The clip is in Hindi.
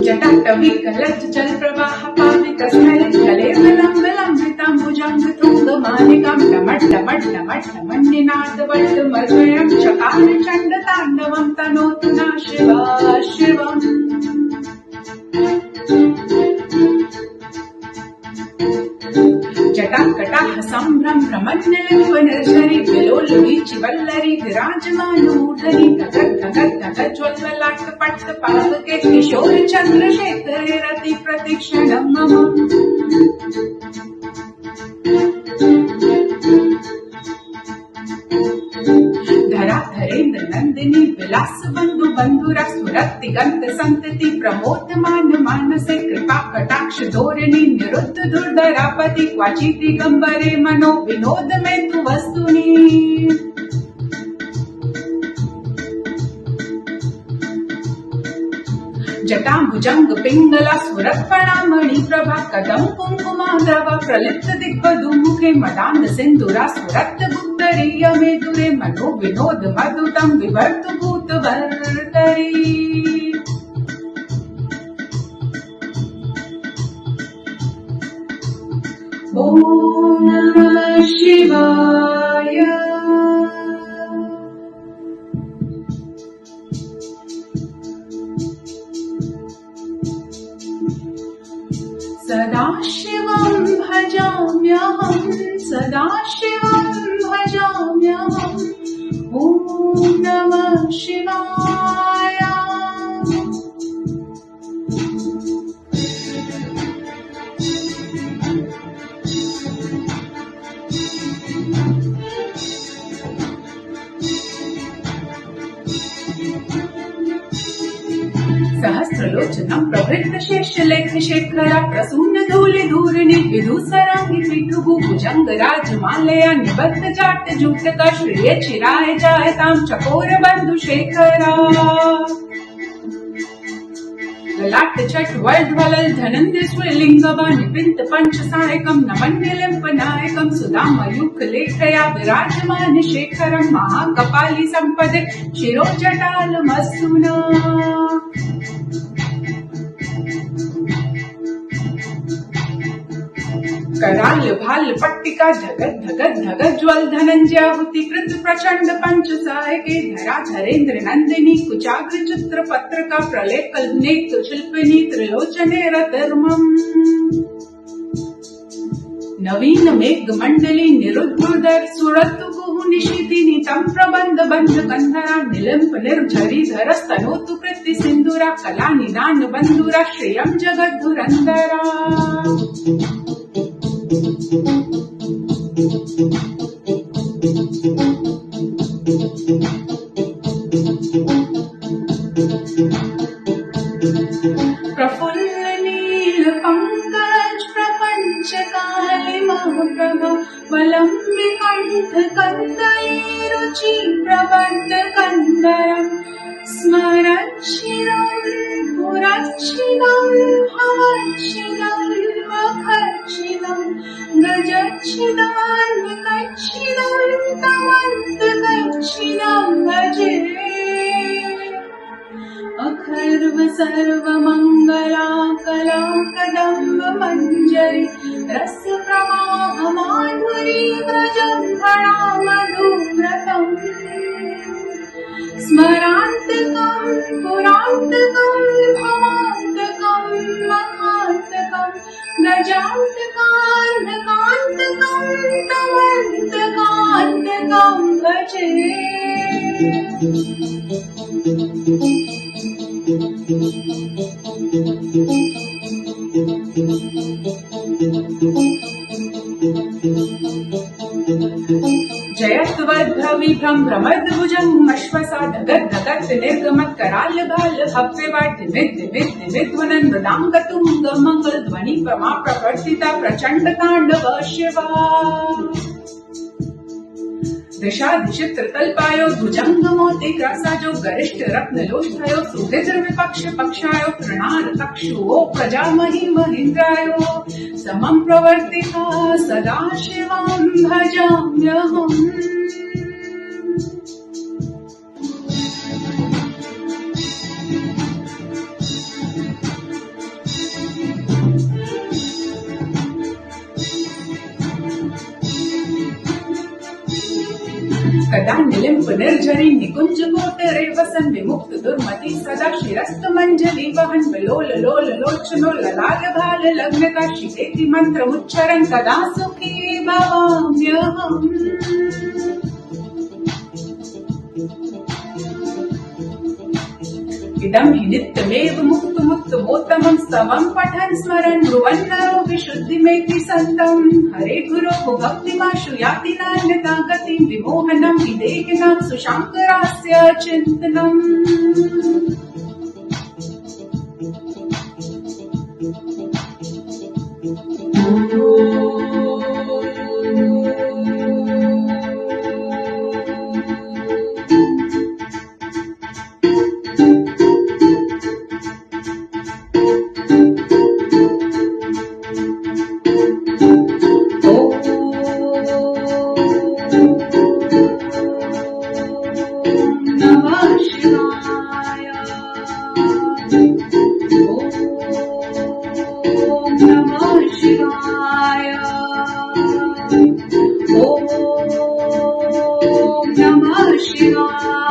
जटाटविकलज्जल प्रवाह पावितस्थले स्थले विलम्बिताम्बुजं तुङ्गमालिकां टमट्टमट्टमट्टमन्निनादवट्टमर्वयं चकार चण्डताण्डवं तनोतु नः शिवा शिवम्। जटाकटाह सम्भ्रम भ्रमन्निलिम्ब निर्झरि विलोलवीचि वल्लरी विराजमानमूर्धनि धगत धगत धगत ज्वललाट पट्ट पावके किशोर चन्द्रशेखरे रति प्रतिक्षणं मम। धराधरेन्द्र नंदिनी विलास बंधु बंधुरा सुरति गंत संतति प्रमोदमान मानसे कृपा कटाक्ष धोरणी निरुद्ध दुर्धरापति क्वाचि दिगंबरे मनो विनोद में तु वस्तुनि। जटाभुजंग पिंगला सुरत्फणामणि प्रभा कदम कुंकुमाद्रवा प्रलिप्त दिग्वधू मुखे मदान्ध सिंधुरा सुरत्त गुप्तरीय मेदुरे मनो विनोद मधुतम विवर्त भूत वर्तरी। ओम नमः शिवाय। सदाशिवं भजाम्यहं सदाशिवं भजाम्यहम्। ॐ नमः शिवाय। सहस्रलोचनं प्रवृत्त शेषलेख शेखरा प्रसून्न धूलि धूरिणि विधुसरांगि पीठभु भुजंग राजमालया निबद्ध जाट जूटका श्रेय चिराय जायतां चकोर बंधु शेखरा। ललाट चट वर्धवलल धनंद्र स्वलिंगवा निपिंत पंच सायकं नमन्यलिंप नायकं सुदामयूख लेखया विराजमान शेखरं महाकपाली संपदे शिरोजटालमस्तुना। कराल भाल पट्टिका धगत धगत धगत ज्वल धनंजयाहुति कृत प्रचंड पंच सायके धरा धरेन्द्र नंदिनी कुचाग्र चित्र पत्रका प्रलय कल्पनेत्र शिल्पिनी त्रिलोचने रतर्मम। नवीन मेघ मंडली निरुद्धुदर सुरत गुहु निशिदिनी तम प्रबंध बंध कंधरा निलिंप निर्झरी धरस्तनोतु कृति सिंधुरा कला निदान बंधुरा श्रेयम जगत धुरंधरा। प्रफुल्ल नील पंकज प्रपंच काली महाप्रभा वलंबि कंठ कंदली रुचि प्रबंध कंदरम स्मरच्छिदं पुरच्छिदं भवच्छिदं वखच्छिदं गजच्छिदान्वकच्छिदं तमन्तकच्छिदं भजे। अखर्व सर्वमंगला कला कदम्ब मंजरी रस प्रवाह माधुरी व्रजंभणा मधुव्रतम्। स्मरान्तकं पुरान्तकं भवान्तकं मखान्तकं गजान्तकान्तकान्तकं तमन्तकान्तकं भजे। जयत्वद्भविभ्रम भ्रमद्भुजं अश्वसा धगत धगत निर्गमत कराल भाल हव्यवाट निमित निमित निमित्वनन मृदांगतुंग मंगल ध्वनि प्रमा प्रवर्तिता प्रचंड तांडव शिवा। दशाधिचित्र तल्पायो भुजंग मोति ग्रासाजो गरिष्ठ रत्न लोष्ठायो सुहृद्र विपक्ष पक्षायो प्रणार तक्षुओ प्रजामहि महीन्द्रायो समं प्रवर्तिता सदा शिवं भजाम्यहम्। कदा निलिंप निर्झरी निकुंज कोटरे वसन विमुक्त दुर्मती सदा शिरस्त मंजली वहन विलोल लोल लोचनो ललाल भाल लग्न का शिकेति मंत्र उच्चरण कदा सुखी भवाम्यहम् इदं हि नित्यमेव मुक्तमोत्तमं स्तवं पठन् स्मरन् ब्रुवन्नरो विशुद्धिमेति सन्तम् हरे गुरोः भक्तिमाशु याति नान्यथा गतिं विमोहनं हि देहिनां सुशाङ्करास्य चिन्तनम् शिवाय.